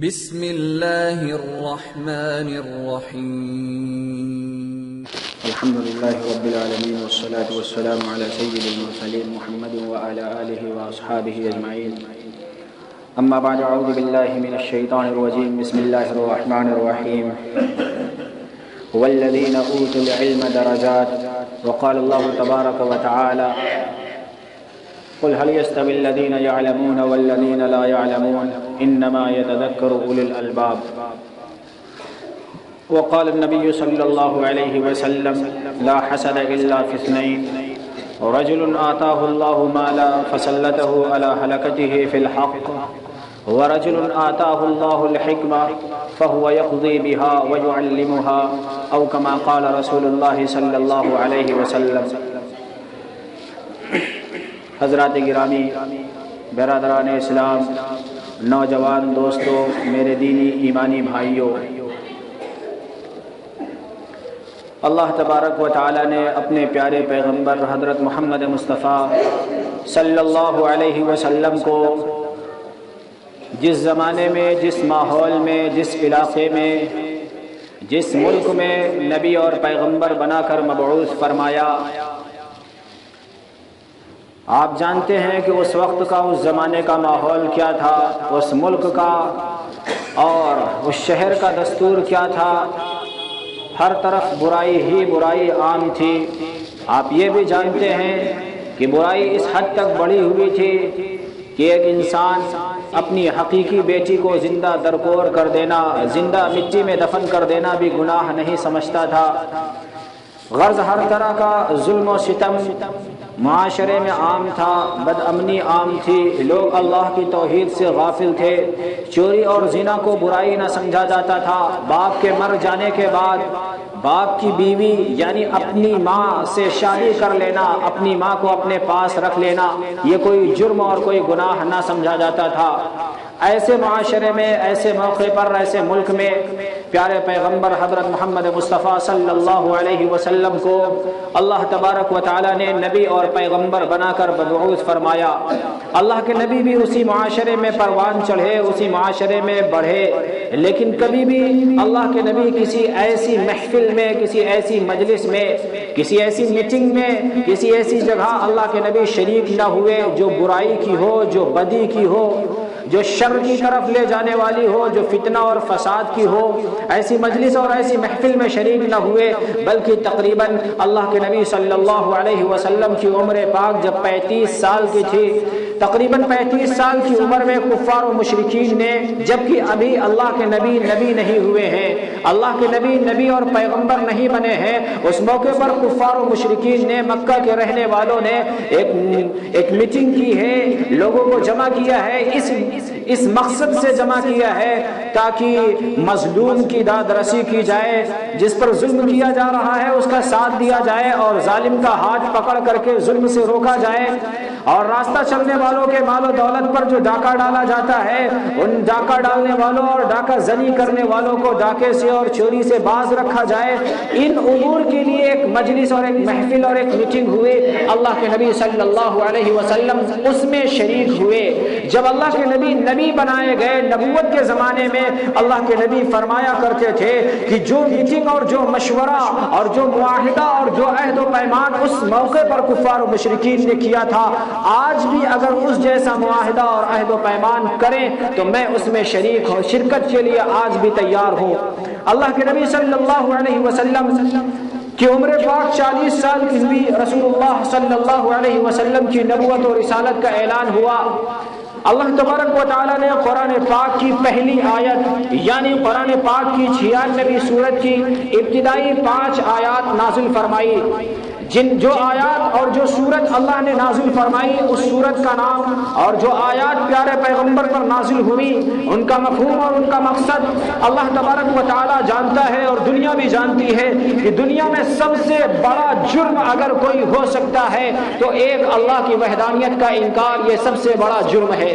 بسم اللہ الرحمن الرحیم الحمد لله رب العالمين والصلاة والسلام على سيد المرسلين محمد وعلى آله وأصحابه أجمعين أما بعد أعوذ بالله من الشيطان الرجيم بسم الله الرحمن الرحيم والذين أوتوا العلم درجات وقال الله تبارك وتعالى قل هل يستوي الذين يعلمون والذين لا يعلمون إنما يتذكر أولو الألباب وقال النبي صلى الله عليه وسلم لا حسد إلا في اثنين رجل آتاه الله مالا فسلته على هلكته في الحق ورجل آتاه الله الحكمة فهو يقضي بها ويعلمها أو كما قال رسول الله صلى الله عليه وسلم. حضرات گرامی، برادران اسلام، نوجوان دوستو، میرے دینی ایمانی بھائیوں، اللہ تبارک و تعالی نے اپنے پیارے پیغمبر حضرت محمد مصطفیٰ صلی اللہ علیہ وسلم کو جس زمانے میں، جس ماحول میں، جس علاقے میں، جس ملک میں نبی اور پیغمبر بنا کر مبعوث فرمایا، آپ جانتے ہیں کہ اس وقت کا، اس زمانے کا ماحول کیا تھا، اس ملک کا اور اس شہر کا دستور کیا تھا. ہر طرف برائی ہی برائی عام تھی. آپ یہ بھی جانتے ہیں کہ برائی اس حد تک بڑھی ہوئی تھی کہ ایک انسان اپنی حقیقی بیٹی کو زندہ درکور کر دینا، زندہ مٹی میں دفن کر دینا بھی گناہ نہیں سمجھتا تھا. غرض ہر طرح کا ظلم و ستم معاشرے میں عام تھا، بد امنی عام تھی، لوگ اللہ کی توحید سے غافل تھے. چوری اور زنا کو برائی نہ سمجھا جاتا تھا. باپ کے مر جانے کے بعد باپ کی بیوی یعنی اپنی ماں سے شادی کر لینا، اپنی ماں کو اپنے پاس رکھ لینا، یہ کوئی جرم اور کوئی گناہ نہ سمجھا جاتا تھا. ایسے معاشرے میں، ایسے موقع پر، ایسے ملک میں پیارے پیغمبر حضرت محمد مصطفیٰ صلی اللہ علیہ وسلم کو اللہ تبارک و تعالی نے نبی اور پیغمبر بنا کر مبعوث فرمایا. اللہ کے نبی بھی اسی معاشرے میں پروان چڑھے، اسی معاشرے میں بڑھے، لیکن کبھی بھی اللہ کے نبی کسی ایسی محفل میں، کسی ایسی مجلس میں، کسی ایسی میٹنگ میں، کسی ایسی جگہ اللہ کے نبی شریک نہ ہوئے جو برائی کی ہو، جو بدی کی ہو، جو شر کی طرف لے جانے والی ہو، جو فتنہ اور فساد کی ہو. ایسی مجلس اور ایسی محفل میں شریک نہ ہوئے، بلکہ تقریباً اللہ کے نبی صلی اللہ علیہ وسلم کی عمر پاک جب 35 سال کی تھی، تقریباً 35 سال کی عمر میں کفار و مشرکین نے، جبکہ ابھی اللہ کے نبی نہیں ہوئے ہیں، اللہ کے نبی اور پیغمبر نہیں بنے ہیں، اس موقع پر کفار و مشرکین نے، مکہ کے رہنے والوں نے ایک میٹنگ کی ہے، لوگوں کو جمع کیا ہے، اس مقصد سے جمع کیا ہے تاکہ مظلوم کی داد رسی کی جائے، جس پر ظلم کیا جا رہا ہے اس کا ساتھ دیا جائے اور ظالم کا ہاتھ پکڑ کر کے ظلم سے روکا جائے، اور راستہ چلنے والوں کے مال و دولت پر جو ڈاکہ ڈالا جاتا ہے، ان ڈاکہ ڈالنے والوں اور ڈاکہ زنی کرنے والوں کو ڈاکے سے اور چوری سے باز رکھا جائے. ان امور کے لیے ایک مجلس اور ایک محفل اور ایک میٹنگ ہوئی. اللہ کے نبی صلی اللہ علیہ وسلم اس میں شریک ہوئے. جب اللہ کے نبی بنائے گئے، نبوت کے زمانے میں اللہ کے نبی فرمایا کرتے تھے کہ جو میٹنگ اور جو مشورہ اور جو معاہدہ اور جو عہد و پیمان اس موقع پر کفار و مشرکین نے کیا تھا، آج بھی اگر اس جیسا معاہدہ اور عہد و پیمان کریں تو میں اس میں شرکت کے لیے آج بھی تیار ہوں. اللہ کے نبی صلی اللہ علیہ وسلم کی عمر پاک 40 سال کی ہوئی. رسول اللہ صلی اللہ علیہ وسلم کی نبوت و رسالت کا اعلان ہوا. اللہ تبارک و تعالی نے قرآن پاک کی پہلی آیت یعنی قرآن پاک کی 96ویں سورت کی ابتدائی 5 آیات نازل فرمائی. جو آیات اور جو سورت اللہ نے نازل فرمائی، اس سورت کا نام اور جو آیات پیارے پیغمبر پر نازل ہوئی، ان کا مفہوم اور ان کا مقصد اللہ تبارک و تعالی جانتا ہے اور دنیا بھی جانتی ہے کہ دنیا میں سب سے بڑا جرم اگر کوئی ہو سکتا ہے تو ایک اللہ کی وحدانیت کا انکار، یہ سب سے بڑا جرم ہے.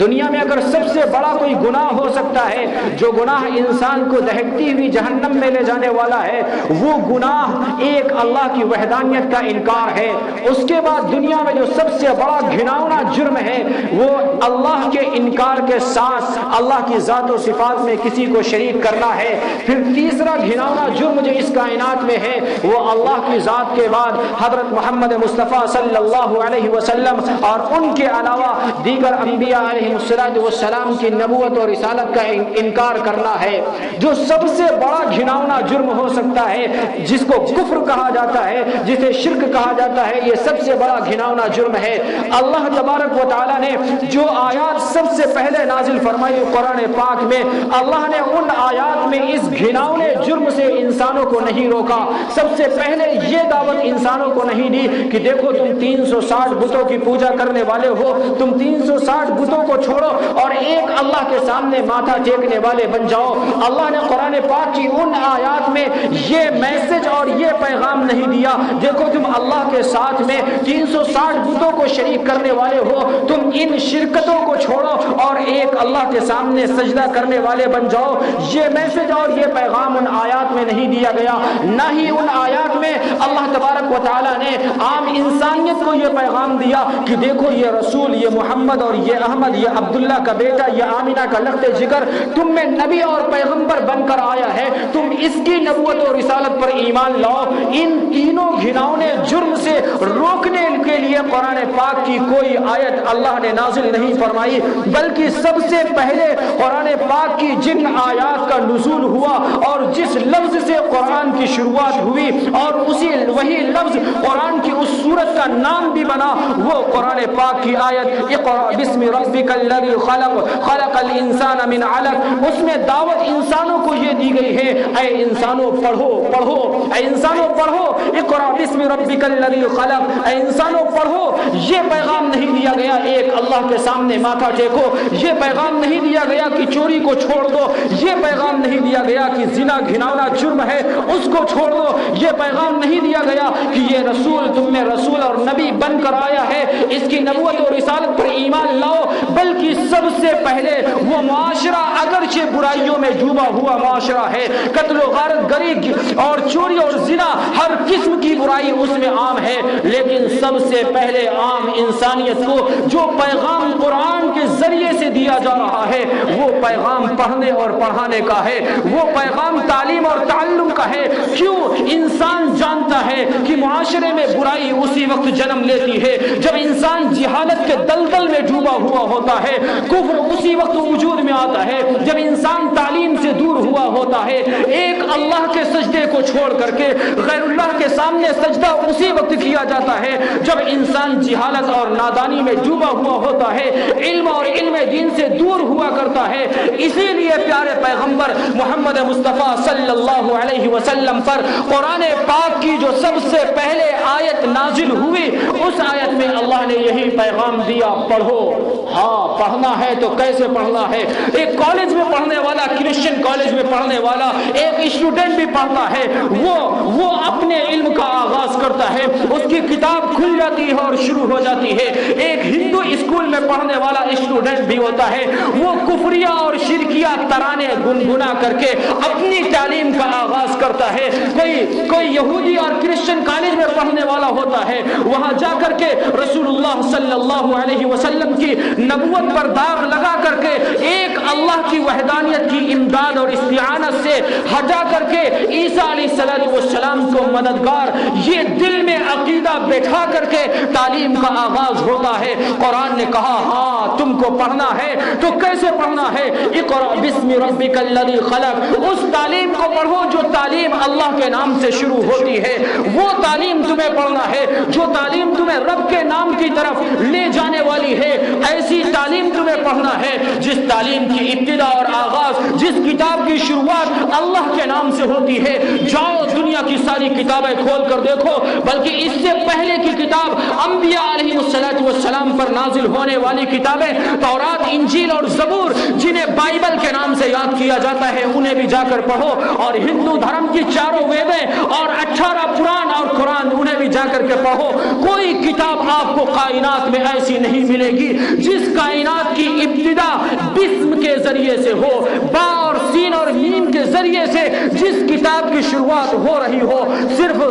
دنیا میں اگر سب سے بڑا کوئی گناہ ہو سکتا ہے جو گناہ انسان کو دہکتی ہوئی جہنم میں لے جانے والا ہے، وہ گناہ ایک اللہ کی وحدانیت کا انکار ہے۔ اس کے بعد دنیا میں جو سب سے بڑا گھناؤنا جرم ہے وہ اللہ کے انکار کے ساتھ اللہ کی ذات و صفات میں کسی کو شریک کرنا ہے۔ پھر تیسرا گھناؤنا جرم جو اس کائنات میں ہے وہ اللہ کی ذات کے بعد حضرت محمد مصطفیٰ صلی اللہ علیہ وسلم اور ان کے علاوہ دیگر انبیاء علیہ السلام کی نبوت اور رسالت کا انکار کرنا ہے۔ جو سب سے بڑا گھناؤنا جرم ہو سکتا ہے، جس کو کفر کہا جاتا ہے، جسے شرک کہا جاتا ہے، یہ سب سے بڑا گھناؤنا جرم ہے۔ اللہ تبارک و تعالیٰ نے جو آیات سب سے پہلے نازل فرمائی قرآن پاک میں، اللہ نے ان آیات میں اس گھناؤنے جرم سے انسانوں کو نہیں روکا۔ سب سے پہلے یہ دعوت انسانوں کو نہیں دی کہ دیکھو تم 360 بتوں کی پوجا کرنے والے ہو، تم 360 بتوں کو چھوڑو اور ایک اللہ کے سامنے ماتھا ٹیکنے والے بن جاؤ۔ اللہ نے قرآن پاک کی ان آیات میں یہ میسج اور یہ پیغام نہیں دیا دیکھو تم اللہ کے ساتھ میں 360 بتوں کو شریک کرنے والے ہو، تم ان شرکتوں کو چھوڑو اور ایک اللہ کے سامنے سجدہ کرنے والے بن جاؤ۔ یہ میسج اور یہ پیغام ان آیات میں نہیں دیا گیا، نہ ہی ان آیات میں اللہ تبارک و تعالیٰ نے عام انسانیت کو یہ پیغام دیا کہ دیکھو یہ رسول، یہ محمد اور یہ احمد، یہ عبداللہ کا بیٹا، یہ آمینہ کا لخت جگر تم میں نبی اور پیغمبر بن کر آیا ہے، تم اس کی نبوت اور رسالت پر ایمان لاؤ۔ ان تینوں گھناؤنے جرم سے روکنے کے لیے قرآن پاک کی کوئی آیت اللہ نے نازل نہیں فرمائی، بلکہ سب سے پہلے قرآن پاک کی جن آیات کا نزول ہوا اور جس لفظ سے قرآن کی شروعات ہوئی اور وہی لفظ قرآن کی اس سورت کا نام بھی بنا، وہ قرآن پاک کی آیت اقرأ بسم ربک الذی خلق خلق الانسان من علق، اس میں دعوت انسانوں کو یہ دی گئی ہے اے انسانوں پڑھو پڑھو، اے انسانوں پڑھو، اقرأ بسم ربک الذی خلق، اے انسانوں پڑھو۔ یہ پیغام نہیں دیا گیا ایک اللہ کے سامنے ماتھا ٹیکو، یہ پیغام نہیں دیا گیا کہ چوری کو چھوڑ دو، یہ پیغام نہیں دیا گیا کہ زنا گھناؤنا جرم ہے اس کو چھوڑ دو، یہ پیغام نہیں دیا گیا کہ یہ رسول تم میں رسول اور نبی بن کر آیا ہے، اس کی نبوت اور رسالت پر ایمان لاؤ، بلکہ سب سے پہلے وہ معاشرہ اگرچہ برائیوں میں ڈوبا ہوا معاشرہ ہے، قتل و غارت گری اور چوری اور زنا ہر قسم کی برائی اس میں عام ہے، لیکن سب سے پہلے عام انسانیت کو جو پیغام قرآن کے ذریعے سے دیا جا رہا ہے وہ پیغام پڑھنے اور پڑھانے کا ہے، وہ پیغام تعلیم اور تعلم کا ہے۔ کیوں؟ انسان جانتا ہے کہ معاشرے میں برائی اسی وقت جنم لیتی ہے جب انسان جہالت کے دلدل میں ڈوبا ہوا ہوتا ہے، کفر اسی وقت وجود میں آتا ہے جب انسان تعلیم سے دور ہوا ہوتا ہے، ایک اللہ کے سجدے کو چھوڑ کر کے غیر اللہ کے سامنے سجدہ اسی وقت کیا جاتا ہے جب انسان جہالت اور نادانی میں ڈوبا ہوا ہوتا ہے، علم اور علم دین سے دور ہوا کرتا ہے۔ اسی لیے پیارے پیغمبر محمد مصطفیٰ صلی اللہ علیہ وسلم پر قرآن پاک کی جو سب سے پہلے آیت نازل ہوئی، اس آیت میں اللہ نے یہی پیغام دیا، پڑھو۔ ہاں پڑھنا ہے تو کیسے پڑھنا ہے؟ ایک کالج میں پڑھنے والا، کرسچن کالج میں پڑھنے والا ایک اسٹوڈنٹ بھی پڑھتا ہے، وہ اپنے علم کا آغاز کرتا ہے، اس کی کتاب کھل جاتی ہے اور شروع ہو جاتی ہے۔ ایک ہندو اسکول میں پڑھنے والا اسٹوڈنٹ بھی ہوتا ہے، وہ کفریہ اور شرکیہ ترانے گنگنا کر کے اپنی تعلیم کا آغاز کرتا ہے۔ کوئی یہودی اور کرسچن کالج میں پڑھنے والا ہوتا ہے، وہاں جا کر کے رسول اللہ صلی اللہ علیہ وسلم کی نبوت پر داغ لگا کر کے ایک اللہ کی وحدانیت کی امداد اور استعانت سے ہٹا کر کے عیسیٰ علیہ السلام کو مددگار یہ دل میں عقیدہ بیٹھا کر کے تعلیم کا آغاز ہوتا ہے۔ قرآن نے کہا ہاں تم کو پڑھنا ہے تو کیسے پڑھنا ہے؟ اقرأ بسم ربک الذی خلق، اس تعلیم کو پڑھو جو تعلیم اللہ کے نام سے شروع ہوتی ہے، وہ تعلیم تمہیں پڑھنا ہے جو تعلیم تمہیں رب کے نام کی طرف لے جانے والی ہے، ایسی تعلیم تمہیں پڑھنا ہے جس تعلیم کی ابتدا اور آغاز جس کتاب کی شروعات اللہ کے نام سے ہوتی ہے، جاؤ دنیا کی ساری کتابیں کھول کر دیکھو، بلکہ اس سے پہلے کی کتاب انبیاء علیہ السلام پر نازل ہونے والی کتابیں تورات، انجیل اور زبور، جنہیں بائبل کے نام سے یاد کیا جاتا ہے، انہیں بھی جا کر پڑھو، اور ہندو دھرم کی 4 ویدیں اور 18 پران اور قرآن، انہیں بھی جا کر کے پڑھو۔ کوئی کتاب آپ کو کائنات میں ایسی نہیں ملے گی جس کائنات کی ابتدا بسم کے ذریعے سے ہو، با اور سین اور میم کے ذریعے سے جس کتاب کی شروعات ہو رہی ہو۔ صرف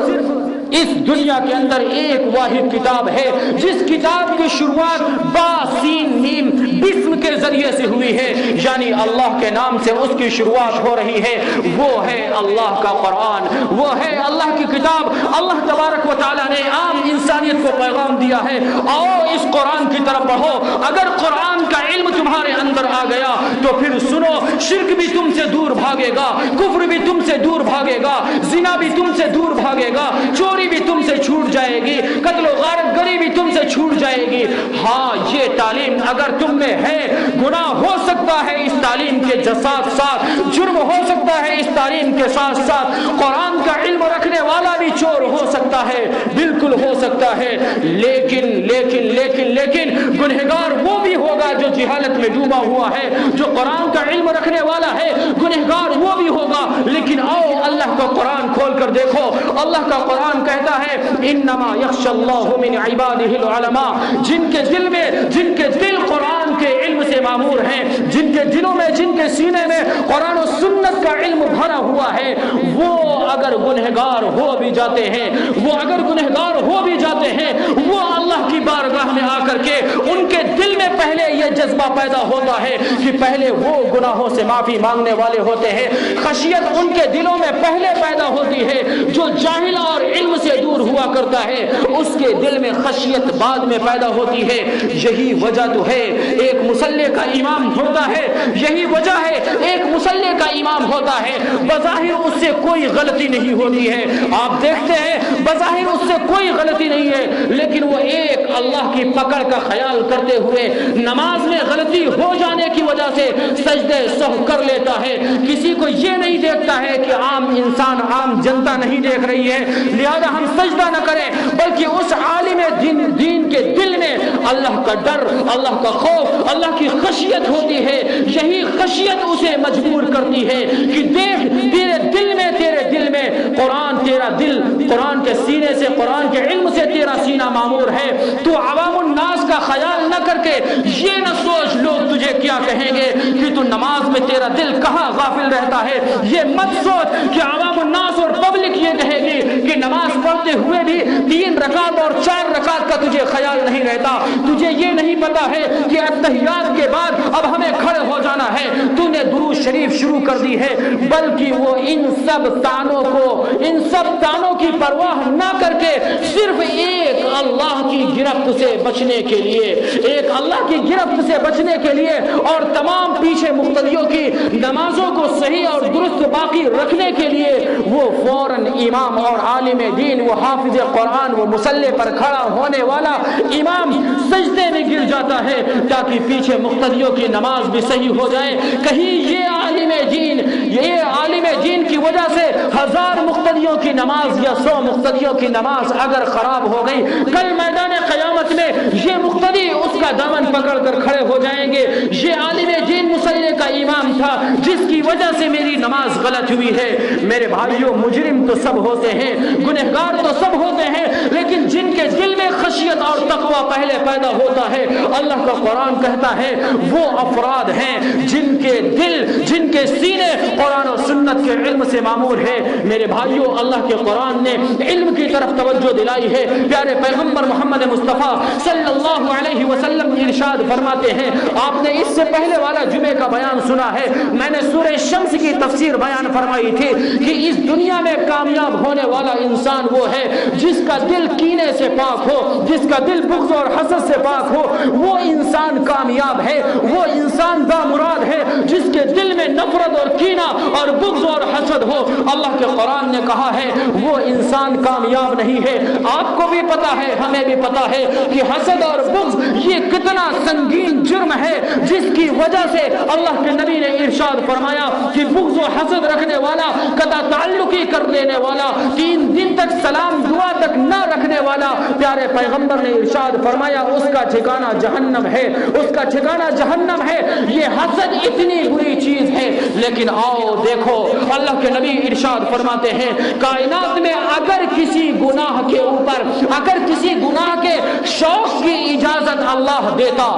اس دنیا کے اندر ایک واحد کتاب ہے جس کتاب کی شروعات با سین میم بسم کے ذریعے سے ہوئی ہے، یعنی اللہ کے نام سے اس کی شروعات ہو رہی ہے، وہ ہے اللہ کا قرآن، وہ ہے اللہ کی کتاب۔ اللہ تبارک و تعالیٰ نے عام انسانیت کو پیغام دیا ہے، آؤ اس قرآن کی طرف بڑھو۔ اگر قرآن کا علم تمہارے اندر آ گیا تو پھر سنو، شرک بھی تم سے دور بھاگے گا، کفر بھی تم سے دور بھاگے گا، زنا بھی تم سے دور بھاگے گا، چوری بھی تم سے چھوٹ جائے گی، قتل و غارت گری بھی تم سے چھوٹ جائے گی۔ ہاں، یہ تعلیم اگر تم میں ہے، گناہ ہو سکتا ہے اس تعلیم کے ساتھ ساتھ، جرم ہو سکتا ہے اس تعلیم کے ساتھ ساتھ، قرآن کا علم رکھنے والا بھی چور ہو سکتا ہے، بالکل ہو سکتا ہے، لیکن لیکن لیکن لیکن گنہگار وہ بھی ہوگا جو جہالت میں ڈوبا ہوا ہے، جو قرآن کا علم رکھنے والا ہے، گنہگار وہ بھی ہوگا۔ لیکن آؤ اللہ کا قرآن کھول کر دیکھو، اللہ کا قرآن کہتا ہے انما یخشی اللہ من عبادہ العلماء، جن کے دل قرآن کے علم سے معمور ہیں، جن کے دلوں میں، جن کے سینے میں قرآن و سنت کا علم بھرا ہوا ہے، وہ اگر گنہگار ہو بھی جاتے ہیں، وہ اللہ کی بارگاہ میں آ کر کے ان کے دل میں پہلے یہ جذبہ پیدا ہوتا ہے کہ پہلے وہ گناہوں سے معافی مانگنے والے ہوتے ہیں، خشیت ان کے دلوں میں پہلے پیدا ہوتی ہے۔ جو جاہل اور علم سے دور ہوا کرتا ہے اس کے دل میں خشیت بعد میں پیدا ہوتی ہے۔ یہی وجہ تو ہے ایک مصلی کا امام ہوتا ہے، یہی وجہ ہے ایک مصلی کا امام ہوتا ہے، بظاہر اس سے کوئی غلطی نہیں ہوتی ہے، آپ دیکھتے ہیں بظاہر اس سے کوئی غلطی نہیں ہے، لیکن وہ ایک اللہ کی پکڑ کا خیال کرتے ہوئے نماز میں غلطی ہو جانے کی وجہ سے سجدے سہو کر لیتا ہے۔ کسی کو یہ نہیں دیکھتا ہے کہ عام انسان، عام جنتا نہیں دیکھ رہی ہے، لہذا ہم سجدہ نہ کریں، بلکہ اس عالم دین کے دل میں اللہ کا ڈر، اللہ کا خوف، اللہ کی خشیت ہوتی ہے۔ یہی خشیت اسے مجبور کرتی ہے کہ دیکھ تیرے دل میں قرآن، تیرا دل قرآن کے سینے سے، قرآن کے علم سے تیرا سینہ معمور ہے، تو عوام الناس کا خیال نہ کر کے یہ نہ سوچ لوگ تجھے کیا کہیں گے کہ تو نماز میں تیرا دل کہاں غافل رہتا ہے، یہ مت سوچ کہ عوام الناس اور پبلک یہ کہے گی کہ نماز پڑھتے ہوئے بھی 3 رکعت اور 4 رکعت کا تجھے خیال نہیں رہتا، تجھے یہ نہیں پتا ہے کہ اتحیات کے بعد اب ہمیں کھڑے ہو جانا ہے، تو نے درود شریف شروع کر دی ہے۔ بلکہ وہ ان سب تانوں کی پرواہ نہ کر کے صرف ایک اللہ کی گرفت سے بچنے کے لیے اور تمام پیچھے مقتدیوں کی نمازوں کو صحیح اور درست باقی رکھنے کے لیے وہ فوراً امام اور عالم دین، وہ حافظ قرآن، وہ مصلی پر کھڑا ہونے والا امام سجدے میں گر جاتا ہے تاکہ پیچھے مقتدیوں کی نماز بھی صحیح ہو جائے۔ کہیں یہ عالم دین کی وجہ سے 1000 مقتدیوں کی نماز یا 100 مقتدیوں کی نماز اگر خراب ہو گئی، کل میدان قیامت میں یہ مقتدی اس کا دامن پکڑ کر کھڑے ہو جائیں گے، یہ عالم دین مصلی کا امام تھا جس کی وجہ سے میری نماز غلط ہوئی ہے۔ میرے بھائیوں، مجرم تو سب ہوتے ہیں، گنہگار تو سب ہوتے ہیں، لیکن جن کے دل میں خشیت اور تقوی پہلے پیدا ہوتا ہے، اللہ کا قرآن کہتا ہے وہ افراد ہیں جن کے دل، جن کے سینے قرآن و سنت کے علم سے معمور ہے۔ میرے بھائیوں، اللہ کے قرآن نے علم کی طرف توجہ دلائی ہے۔ پیارے پیغمبر محمد مصطفیٰ صلی اللہ علیہ وسلم ارشاد فرماتے ہیں، آپ نے اس سے پہلے والا جمعے کا بیان سنا ہے، میں نے سورہ شمس کی تفسیر بیان فرمائی تھی کہ اس دنیا میں کامیاب ہونے والا انسان وہ ہے جس کا دل کینے سے پاک ہو، جس کا دل بغض اور حسد سے پاک ہو، وہ انسان کامیاب ہے، وہ انسان بامراد ہے جس کے دل میں نفرت اور کینہ اور بغض اور حسد ہو۔ اللہ کے قرآن نے کہا ہے وہ انسان کامیاب نہیں ہے۔ آپ کو بھی پتا ہے، ہمیں بھی پتا ہے کہ حسد اور بغض یہ کتنا سنگین جرم ہے جس کی وجہ سے اللہ کے نبی نے ارشاد فرمایا کہ بغض و حسد رکھنے والا، قطع تعلقی کر لینے والا، 3 دن تک سلام دعا تک نہ رکھنے والا، پیارے پیغمبر نے ارشاد فرمایا اس کا ٹھکانہ جہنم ہے، اس کا ٹھکانہ جہنم ہے۔ یہ حسد اتنی بری چیز ہے، لیکن آؤ دیکھو اللہ کے نبی ارشاد فرماتے ہیں کائنات میں اگر کسی گناہ کے اوپر، اگر کسی گناہ کے شوق کی اجازت اللہ دیتا،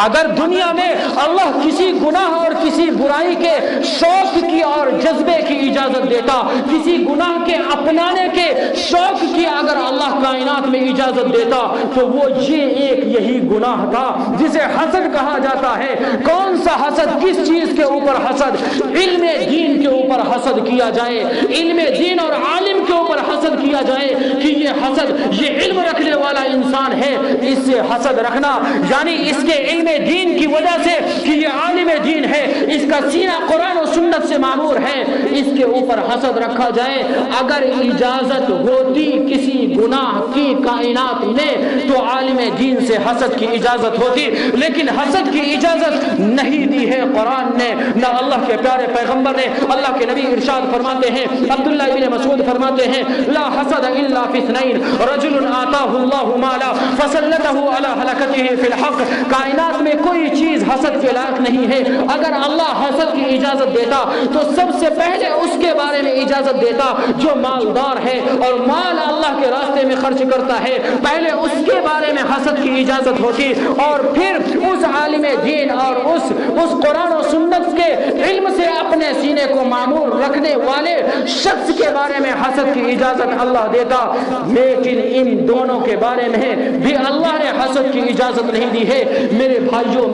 اگر دنیا میں اللہ کسی گناہ اور کسی برائی کے شوق کی اور جذبے کی اجازت دیتا، کسی گناہ کے اپنانے کے شوق کی اگر اللہ کائنات میں اجازت دیتا، تو وہ یہی گناہ تھا جسے حسد کہا جاتا ہے۔ کون سا حسد؟ کس چیز کے اوپر حسد؟ علم دین کے اوپر حسد کیا جائے، علم دین اور عالم کے اوپر حسد کیا جائے کہ یہ حسد، یہ علم رکھنے والا انسان ہے، اس سے حسد رکھنا یعنی اس کے علم دین کی وجہ سے کہ یہ عالم دین ہے، اس کا سینہ قرآن و سنت سے معمور ہے، اس کے اوپر حسد رکھا جائے۔ اگر اجازت ہوتی کسی گناہ کی کائنات میں تو عالم دین سے حسد کی اجازت ہوتی، لیکن حسد کی اجازت نہیں دی ہے قرآن نے، نہ اللہ کے پیارے پیغمبر نے۔ اللہ کے نبی ارشاد فرماتے ہیں، عبداللہ ابن مسعود فرماتے ہیں لا حسد الا فی اثنین رجل آتاہ اللہ مالا فسلطہ علی ہلکتہ فی الحق۔ کائنات میں کوئی چیز حسد کے لائق نہیں ہے۔ اگر اللہ حسد کی اجازت دیتا تو سب سے پہلے اس کے بارے میں اجازت دیتا جو مالدار ہے اور مال اللہ کے راستے میں خرچ کرتا ہے، پہلے اس کے بارے میں حسد کی اجازت ہوتی، اور پھر اس عالم دین اور اس قرآن و سنت کے علم سے اپنے سینے کو معمور رکھنے والے شخص کے بارے میں حسد کی اجازت اللہ دیتا۔ لیکن ان دونوں کے بارے میں بھی اللہ نے حسد کی اجازت نہیں دی ہے۔ میرے بھائیوں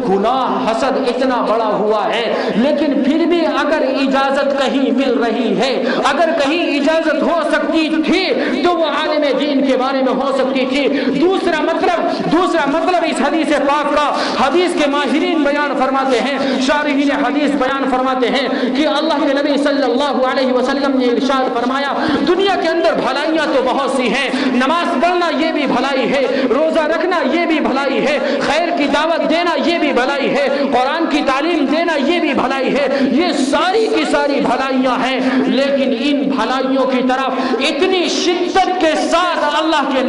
گناہ حسد اتنا بڑا ہوا ہے، لیکن پھر بھی اگر اجازت کہیں مل رہی ہے، اگر کہیں اجازت ہو سکتی تھی تو وہ عالم دین کے بارے میں ہو سکتی تھی۔ دوسرا مطلب اس حدیث پاک کا، حدیث کے ماہرین بیان فرماتے ہیں، شارحین حدیث بیان فرماتے ہیں کہ اللہ کے نبی صلی اللہ علیہ وسلم نے ارشاد فرمایا دنیا کے اندر بھلائیاں تو بہت سی ہیں، نماز پڑھنا یہ بھی بھلائی ہے، روزہ رکھنا یہ بھی بھلائی ہے، خیر کی دعوت دینا یہ بھی بھلائی ہے، قرآن کی تعلیم دینا یہ بھی بھلائی ہے، یہ ساری کی ساری بھلائیاں ہیں، لیکن ان بھلائیوں کی طرف اتنی شدت کے ساتھ اللہ کے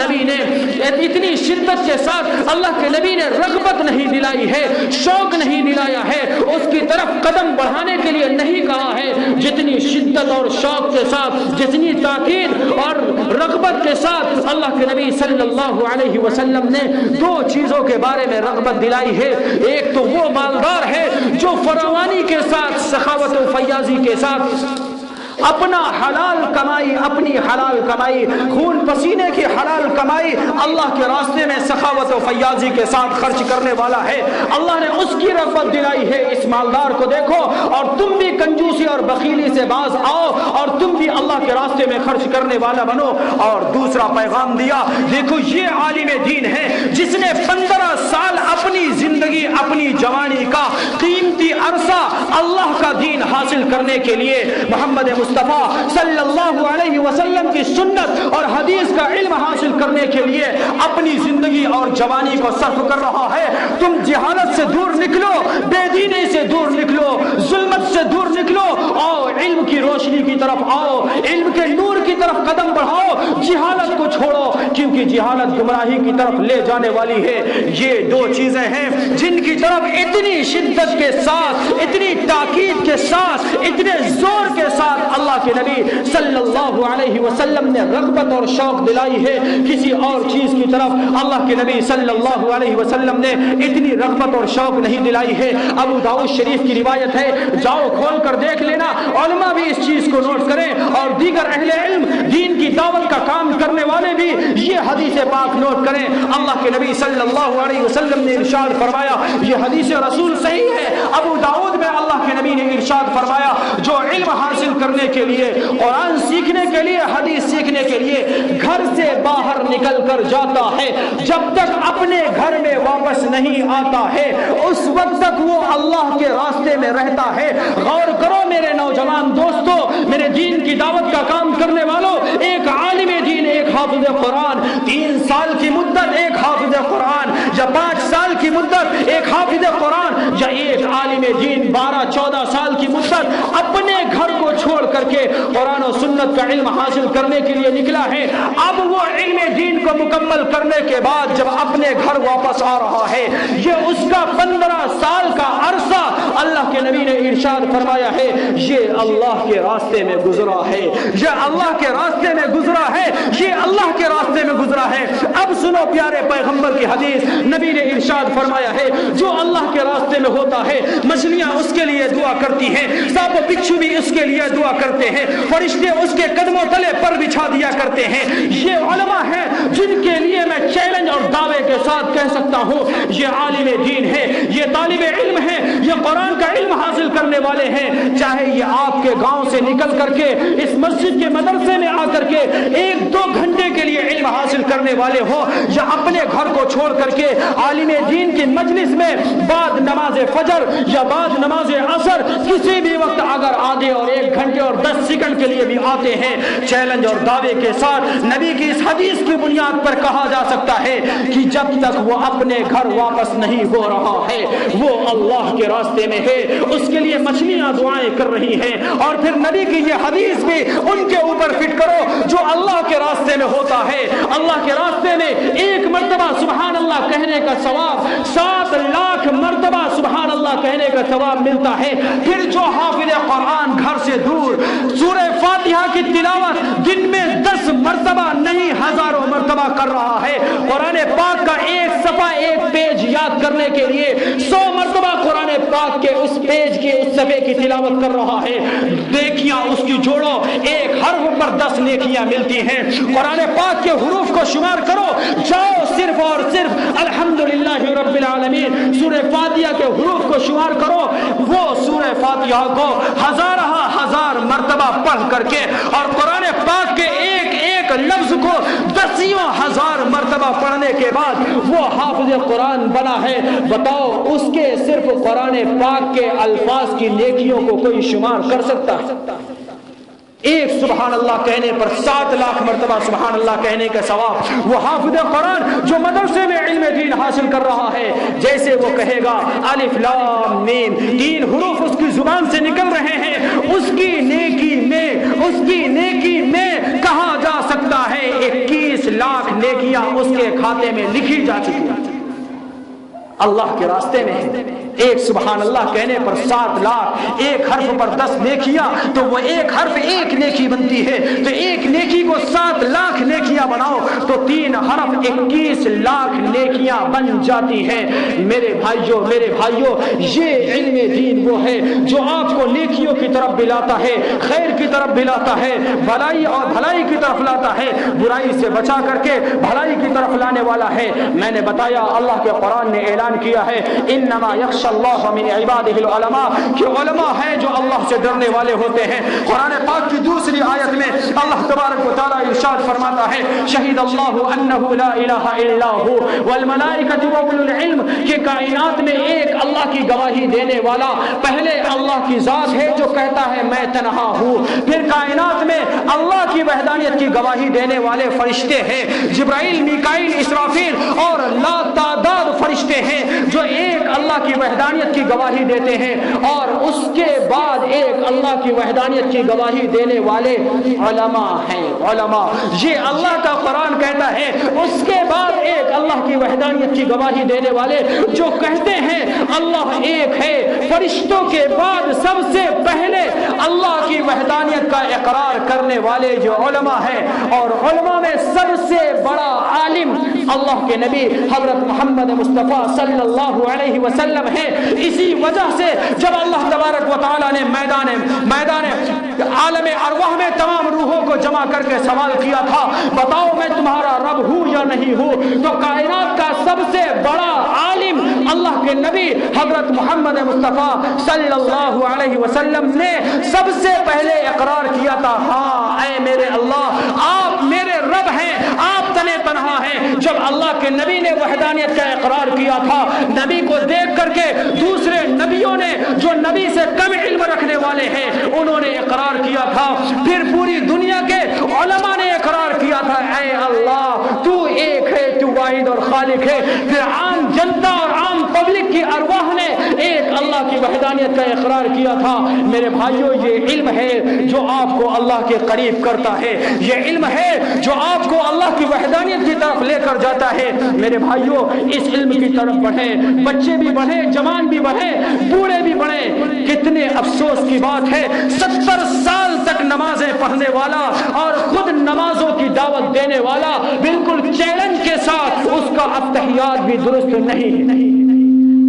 نبی نے رغبت نہیں دلائی ہے، شوق نہیں دلایا ہے، اس کی طرف قدم بڑھانے کے لیے نہیں کہا ہے جتنی شدت اور شوق کے ساتھ، جتنی تاکید اور رغبت کے ساتھ اللہ کے نبی صلی اللہ علیہ وسلم نے 2 چیزوں کے بارے میں رغبت دلائی ہے۔ ایک تو وہ مالدار ہے جو فراوانی کے ساتھ، سخاوت و فیاضی کے ساتھ اپنا حلال کمائی، اپنی حلال کمائی، خون پسینے کی حلال کمائی اللہ کے راستے میں سخاوت و فیاضی کے ساتھ خرچ کرنے والا ہے۔ اللہ نے اس کی رغبت دلائی ہے، اس مالدار کو دیکھو اور تم بھی کنجوسی اور بخیلی سے باز آؤ اور تم بھی اللہ کے راستے میں خرچ کرنے والا بنو۔ اور دوسرا پیغام دیا، دیکھو یہ عالم دین ہے جس نے 15 سال اپنی زندگی، اپنی جوانی کا قیمتی عرصہ اللہ کا دین حاصل کرنے کے لیے، محمد مصطفیٰ صلی اللہ علیہ وسلم کی سنت اور حدیث کا علم حاصل کرنے کے لیے اپنی زندگی اور جوانی کو صرف کر رہا ہے۔ تم جہالت سے دور نکلو، بے دینی سے دور نکلو، ظلمت سے دور نکلو، آؤ علم کی روشنی کی طرف آؤ، علم کے نور کی طرف قدم بڑھاؤ، جہالت کو چھوڑو، کیونکہ جہالت گمراہی کی طرف لے جانے والی ہے۔ یہ 2 چیزیں ہیں جن کی طرف اتنی شدت کے ساتھ، اتنی تاکید کے ساتھ، اتنے زور کے ساتھ اللہ کے نبی صلی اللہ علیہ وسلم نے رغبت اور شوق دلائی ہے۔ کسی اور چیز کی طرف اللہ کے نبی صلی اللہ علیہ وسلم نے اتنی رغبت اور شوق نہیں دلائی ہے۔ ابو داؤد شریف کی روایت ہے، جاؤ کھول کر دیکھ لینا، علماء بھی اس چیز کو نوٹ کریں اور دیگر اہل علم، دین کی دعوت کا کام کرنے والے بھی یہ حدیث پاک نوٹ کریں۔ اللہ کے نبی صلی اللہ علیہ وسلم نے ارشاد فرمایا، یہ حدیث رسول صحیح ہے، ابو داؤد میں اللہ کے نبی نے ارشاد فرمایا، جو علم حاصل کرنے کے لیے، قرآن سیکھنے کے لیے، حدیث سیکھنے کے لیے گھر سے باہر نکل کر جاتا ہے، جب تک اپنے گھر میں واپس نہیں آتا ہے اس وقت تک وہ اللہ کے راستے میں رہتا ہے۔ غور کرو میرے نوجوان دوستو، میرے دین کی دعوت کا کام کرنے والوں، ایک عالم دین، ایک حافظ قرآن، 3 سال کی مدت ایک حافظ قرآن، یا 5 سال کی مدت ایک حافظ قرآن، یا ایک عالم دین 12-14 سال بعد اپنے گھر کو چھوڑ کر کے قرآن و سنت کا علم حاصل کرنے کے لیے نکلا ہے، اب وہ علم دین کو مکمل کرنے کے بعد جب اپنے گھر واپس آ رہا ہے، یہ اس کا 15 سال کا عرصہ اللہ کے نبی نے ارشاد فرمایا ہے یہ اللہ کے راستے میں گزرا ہے، یہ اللہ کے راستے میں گزرا ہے، یہ اللہ کے راستے میں گزرا ہے۔ اب سنو پیارے پیغمبر کی حدیث، نبی نے ارشاد فرمایا ہے جو اللہ کے راستے میں ہوتا ہے مچھلیاں اس کے لیے دعا کرتی ہیں، سانپ و بچھو بھی اس کے لیے دعا کرتے ہیں، فرشتے اس کے قدموں تلے پر بچھا دیا کرتے ہیں۔ یہ علماء ہیں جن کے لیے میں چیلنج اور دعوے کے ساتھ کہہ سکتا ہوں یہ عالم دین ہے، یہ طالب علم ہے، یہ قرآن کا علم حاصل کرنے والے ہیں، چاہے یہ آپ کے گاؤں سے نکل کر کے اس مسجد کے مدرسے میں آ کر کے 1-2 گھنٹے کے لیے علم حاصل کرنے والے ہوں، یا اپنے گھر کو چھوڑ کر کے عالم دین کی مجلس میں بعد نماز فجر یا بعد نماز عصر کسی بھی وقت اگر آدھے اور 1 گھنٹے اور 10 سیکنڈ کے لیے بھی آتے ہیں، چیلنج اور دعوے کے ساتھ نبی کی اس حدیث کی بنیاد پر کہا جا سکتا ہے کہ جب تک وہ اپنے گھر واپس نہیں ہو رہا ہے وہ اللہ کے راستے میں ہے، اس کے لیے مچھلیاں دعائیں کر رہی ہیں۔ اور پھر نبی کی یہ حدیث بھی ان کے اوپر فٹ کرو جو اللہ کے راستے میں ہوتا ہے، اللہ کے راستے میں 1 مرتبہ سبحان اللہ کہنے کا ثواب 7 لاکھ مرتبہ سبحان اللہ کہنے کا ثواب ملتا ہے۔ پھر جو حافظ قرآن گھر سے دور سورہ فاتحہ کی تلاوت دن میں 10 مرتبہ نہیں ہزاروں مرتبہ کر رہا ہے، قرآن پاک کا 1 صفحہ 1 پیج یاد کرنے کے لیے 100 مرتبہ قرآن پاک کے اس پیج کی اس صفحے کی تلاوت کر رہا ہے، نیکیاں اس کی جوڑو 1 حرف پر 10 نیکیاں ملتی ہیں۔ قرآن پاک کے حروف کو شمار کرو، جاؤ صرف اور صرف الحمدللہ رب العالمین سورہ فاتحہ کے حروف کو شمار کرو، وہ سورہ فاتحہ کو ہزار مرتبہ پڑھ کر کے اور قرآن پاک کے ایک لفظ کو 10,000 مرتبہ پڑھنے کے بعد وہ حافظ قرآن بنا ہے۔ بتاؤ اس کے صرف قرآن پاک کے الفاظ کی نیکیوں کو کوئی شمار کر سکتا ہے؟ 1 سبحان اللہ کہنے پر 7 لاکھ مرتبہ سبحان اللہ کہنے کا ثواب وہ حافظ قرآن جو مدرسے میں علم دین حاصل کر رہا ہے، جیسے وہ کہے گا الف لام میم 3 حروف اس کی زبان سے نکل رہے ہیں، اس کی نیکی میں کہا جا سکتا ہے 21 لاکھ نیکیاں اس کے کھاتے میں لکھی جا چکی ہیں۔ اللہ کے راستے میں ہے، 1 سبحان اللہ کہنے پر 7 لاکھ، 1 حرف پر 10 نیکیاں، تو وہ 1 حرف 1 نیکی بنتی ہے، تو 1 نیکی کو 7 لاکھ نیکیاں بناؤ تو 3 حرف 21 لاکھ نیکیاں بن جاتی ہیں۔ میرے بھائیوں یہ علم دین وہ ہے جو آپ کو نیکیوں کی طرف بلاتا ہے، خیر کی طرف بلاتا ہے، بھلائی کی طرف لاتا ہے، برائی سے بچا کر کے بھلائی کی طرف لانے والا ہے۔ میں نے بتایا اللہ کے قرآن نے اعلان کیا ہے انما یخشی اللہ من عباده العلماء، کہ علماء ہیں جو اللہ سے ڈرنے والے ہوتے ہیں۔ قرآن پاک کی دوسری آیت میں اللہ تبارک و تعالی ارشاد فرماتا ہے شہید اللہ انہ لا الہ الا هو والملائکۃ واولو العلم، کہ کائنات میں ایک اللہ کی گواہی دینے والا پہلے اللہ کی ذات ہے جو کہتا ہے میں تنہا ہوں، پھر کائنات میں اللہ کی وحدانیت کی گواہی دینے والے فرشتے ہیں، جبرائیل میکائیل اسرافیل اور لا تعداد فرشتے ہیں جو ایک اللہ کی وحدانیت کی گواہی دیتے ہیں، اور اس کے بعد ایک اللہ کی وحدانیت کی گواہی دینے والے علماء ہیں۔ علماء یہ اللہ کا قرآن کہتا ہے، اس کے بعد ایک اللہ کی وحدانیت کی گواہی دینے والے جو کہتے ہیں اللہ ایک ہے۔ فرشتوں کے بعد سب سے پہلے اللہ کی وحدانیت کا اقرار کرنے والے جو علماء ہیں، اور علماء میں سب سے بڑا عالم اللہ کے نبی حضرت محمد مصطفیٰ صلی اللہ علیہ وسلم ہے۔ اسی وجہ سے جب اللہ تبارک و تعالیٰ نے میدان عالم ارواح میں تمام روحوں کو جمع کر کے سوال کیا تھا بتاؤ میں تمہارا رب ہوں یا نہیں ہوں، تو کائنات کا سب سے بڑا عالم اللہ کے نبی حضرت محمد مصطفیٰ صلی اللہ علیہ وسلم نے سب سے پہلے اقرار کیا تھا ہاں اے میرے اللہ آپ میرے رب ہیں، آپ تنہا ہیں۔ جب اللہ کے نبی نے وحدانیت کا اقرار کیا تھا، نبی کو دیکھ کر کے دوسرے نبیوں نے جو نبی سے کم علم رکھنے والے ہیں انہوں نے اقرار کیا تھا، پھر پوری دنیا کے علماء نے اقرار کیا تھا اے اللہ تو ایک ہے، تو واحد اور خالق ہے، پھر عام جنتا اور عام پبلک کی ارواح نے ایک اللہ کی وحدانیت کا اقرار کیا تھا۔ میرے بھائیوں، یہ علم ہے جو آپ کو اللہ کے قریب کرتا ہے، یہ علم ہے جو آپ کو اللہ کی وحدانیت کی طرف لے کر جاتا ہے۔ میرے بھائیوں، اس علم کی طرف بڑھیں، بچے بھی بڑھیں، جوان بھی بڑھیں، بوڑھے بھی بڑھیں۔ کتنے افسوس کی بات ہے، 70 سال تک نمازیں پڑھنے والا اور خود نمازوں کی دعوت دینے والا بالکل چیلنج کے ساتھ اس کا اتحیات بھی درست نہیں۔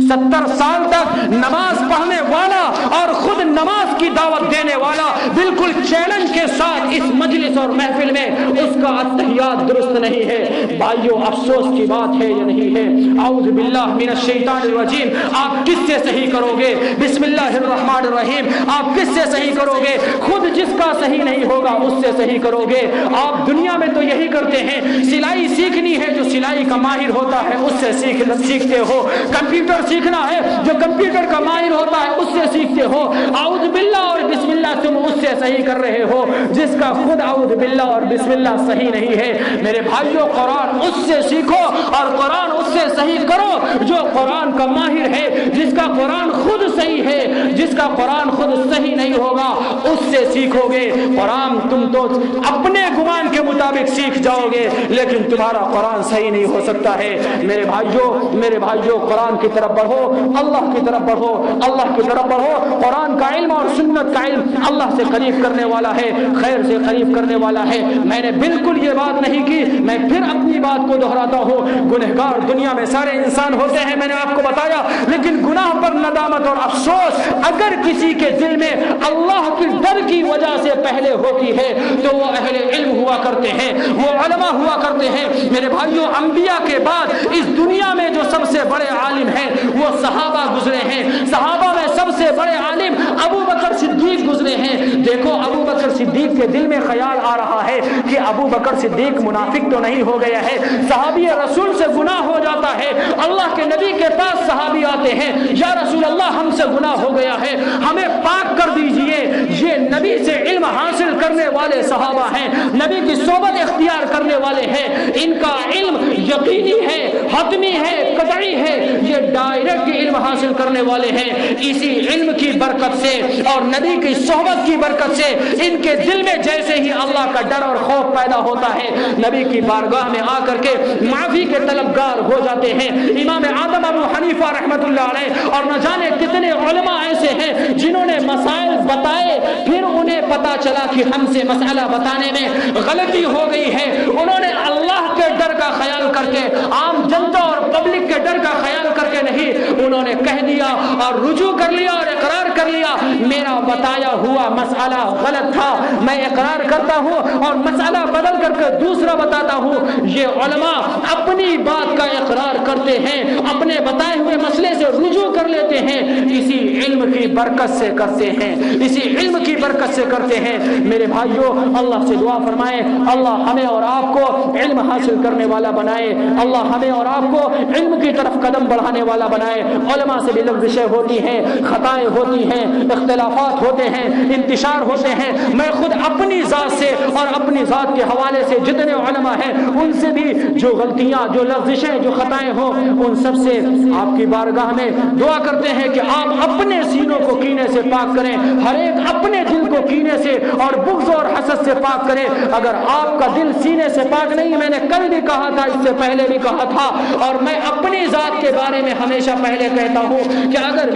70 سال تک نماز پڑھنے والا اور خود نماز کی دعوت دینے والا بالکل چیلنج کے ساتھ اس مجلس اور محفل میں اس کا اتحیات درست نہیں ہے۔ بھائیو، افسوس کی بات ہے یا نہیں ہے؟ اعوذ باللہ من الشیطان الرجیم۔ آپ کس سے صحیح کرو گے؟ بسم اللہ الرحمن الرحیم۔ آپ کس سے صحیح کرو گے؟ خود جس کا صحیح نہیں ہوگا اس سے صحیح کرو گے۔ آپ دنیا میں تو یہی کرتے ہیں، سلائی سیکھنی ہے، جو سلائی کا ماہر ہوتا ہے اس سے سیکھتے ہو، کمپیوٹر سیکھنا ہے، جو کمپیوٹر کا ماہر ہوتا ہے اس سے سیکھتے ہو۔ اعوذ باللہ اور بسم اللہ تم اس سے صحیح کر رہے ہو جس کا خود اعوذ باللہ اور بسم اللہ صحیح نہیں ہے۔ میرے بھائیوں، قرآن اس سے سیکھو اور قرآن اس سے صحیح کرو جو قرآن کا ماہر ہے، جس کا قرآن خود صحیح ہے۔ جس کا قرآن خود صحیح نہیں ہوگا اس سے سیکھو گے۔ قرآن تم تو اپنے گمان کے مطابق سیکھ جاؤ گے، لیکن تمہارا قرآن صحیح نہیں ہو سکتا ہے۔ میرے بھائیوں، قرآن کی طرف بڑھو، اللہ کی طرف بڑھو، اللہ کی طرف بڑھو۔ قرآن کا علم اور سنت کا علم اللہ سے قریب کرنے والا ہے، خیر سے قریب کرنے والا ہے۔ میں نے بالکل یہ بات نہیں کی، میں پھر اپنی بات کو دہراتا ہوں۔ گنہگار دنیا میں سارے انسان ہوتے ہیں، میں نے آپ کو بتایا، لیکن گناہ پر ندامت اور افسوس اگر کسی کے دل میں اللہ کی ڈر کی وجہ سے پہلے ہوتی ہے تو وہ اہل علم ہوا کرتے ہیں، وہ علماء ہوا کرتے ہیں۔ میرے بھائیوں، انبیاء کے بعد اس دنیا میں جو سب سے بڑے عالم ہیں وہ صحابہ گزرے ہیں۔ صحابہ میں سب سے بڑے عالم ابو بکر صدیق گزرے ہیں۔ دیکھو، ابو بکر صدیق کے دل میں خیال آ رہا ہے کہ ابو بکر صدیق منافق تو نہیں ہو گیا ہے، صحابی رسول سے گناہ ہو جاتا ہے۔ اللہ کے نبی کے پاس صحابی آتے ہیں، یا رسول اللہ ہم سے گناہ ہو گیا ہے، ہمیں پاک کر دیجئے۔ یہ نبی سے علم حاصل کرنے والے صحابہ ہیں، نبی کی صحبت اختیار کرنے والے ہیں، ان کا علم یقینی ہے، حتمی ہے، قطعی ہے، یہ ڈائریکٹ علم حاصل کرنے والے ہیں۔ اسی علم کی برکت سے اور نبی کی صحبت کی برکت سے ان کے دل میں جیسے ہی اللہ کا ڈر اور خوف پیدا ہوتا ہے، نبی کی بارگاہ میں آ کر کے معافی کے طلبگار ہو جاتے ہیں۔ امام اعظم ابو حنیفہ رحمۃ اللہ علیہ اور نہ جانے کتنے علماء ایسے ہیں جنہوں نے مسائل بتائے، پھر انہیں پتا چلا کہ ہم سے مسئلہ بتانے میں غلطی ہو گئی ہے، انہوں نے اللہ کے ڈر کا خیال کر کے، عام جنتا اور پبلک کے ڈر کا خیال کر کے نہیں، انہوں نے کہہ دیا اور رجوع کر لیا اور اقرار کر لیا، میرا بتایا ہوا مسئلہ غلط تھا، میں اقرار کرتا ہوں اور مسئلہ بدل کر کے دوسرا بتاتا ہوں۔ یہ علماء اپنی بات کا اقرار کرتے ہیں، اپنے بتائے ہوئے مسئلے سے رجوع کر لیتے ہیں، اسی علم کی برکت سے کرتے ہیں، اسی علم کی برکت سے کرتے ہیں۔ میرے بھائیوں، اللہ سے دعا فرمائیں، اللہ ہمیں اور آپ کو علم حاصل کرنے والا بنائے، اللہ ہمیں اور آپ کو علم کی طرف قدم بڑھانے والا بنائے۔ علماء سے بھی لغزشیں ہوتی ہیں، خطائیں ہوتی ہیں، اختلافات ہوتے ہیں، انتشار ہوتے ہیں۔ میں خود اپنی ذات سے اور اپنی ذات کے حوالے سے جتنے علماء ہیں ان سے بھی جو غلطیاں، جو لغزشیں، جو خطائیں ہوں، ان سب سے آپ کی بارگاہ میں دعا کرتے ہیں کہ آپ اپنے سینوں کو کینے سے پاک کریں، ہر ایک اپنے دل کو کینے سے اور بغض اور حسد سے پاک کریں۔ اگر آپ کا دل سینے سے پاک نہیں، میں نے کل بھی کہا تھا، اس سے پہلے بھی کہا تھا، اور میں اپنی ذات کے بارے میں ہمیشہ پہلے کہتا ہوں کہ اگر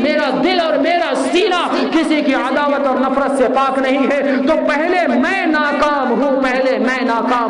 میرا دل اور میرا سینہ کسی کی عداوت اور نفرت سے پاک نہیں ہے تو پہلے میں ناکام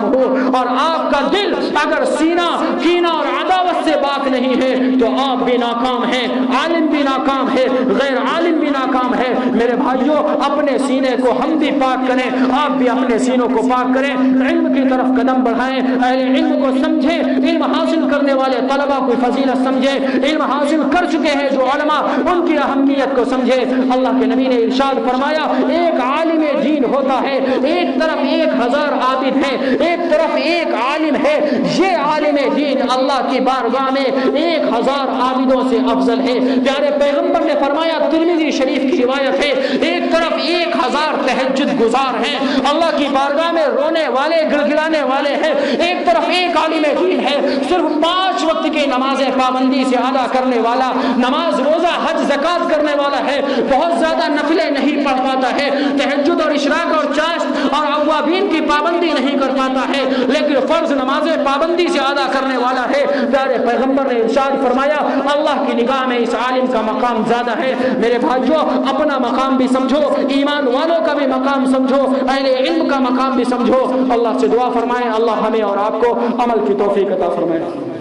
ہوں، اور آپ کا دل اگر سینہ کینہ اور عداوت سے پاک نہیں ہے تو آپ بھی ناکام ہیں، عالم بھی ناکام ہے، غیر عالم بھی ناکام ہے۔ میرے بھائیوں، اپنے سینے کو ہم بھی پاک کریں، آپ بھی اپنے سینوں کو پاک کریں، علم کی طرف قدم بڑھائیں، اہل علم کو سمجھیں، علم حاصل کرنے والے طلبہ کو فضیلت سمجھیں، علم حاصل کر چکے ہیں جو علماء ان کی اہمیت کو سمجھیں۔ اللہ کے نبی نے ارشاد فرمایا، ایک عالم دین ہوتا ہے، ایک طرف 1000 عابد ہیں، ایک طرف ایک عالم ہے، یہ عالم دین اللہ کی بارگاہ میں 1000 عابدوں سے افضل ہے۔ پیارے پیغمبر نے فرمایا، ترمذی شریف کی روایت ہے، ایک طرف 1000 1000 تہجد گزار ہیں، اللہ کی بارگاہ میں رونے والے گڑگڑانے والے ہیں۔ ایک طرف ایک عالم دین ہے، صرف 5 وقت کی نمازیں پابندی سے ادا کرنے والا، نماز روزہ حج زکات کرنے والا ہے، بہت زیادہ نفلیں نہیں پڑھ پاتا ہے، تہجد اور اشراق اور چاشت اور اوابین کی پابندی نہیں کر پاتا ہے، لیکن فرض نمازیں پابندی سے ادا کرنے والا ہے۔ پیارے پیغمبر نے ارشاد فرمایا اللہ کی نگاہ میں اس عالم کا مقام زیادہ ہے۔ میرے بھائیو، اپنا مقام بھی سمجھو، ایمان والوں کا بھی مقام سمجھو، اہل علم کا مقام بھی سمجھو۔ اللہ سے دعا فرمائیں اللہ ہمیں اور آپ کو عمل کی توفیق عطا فرمائے۔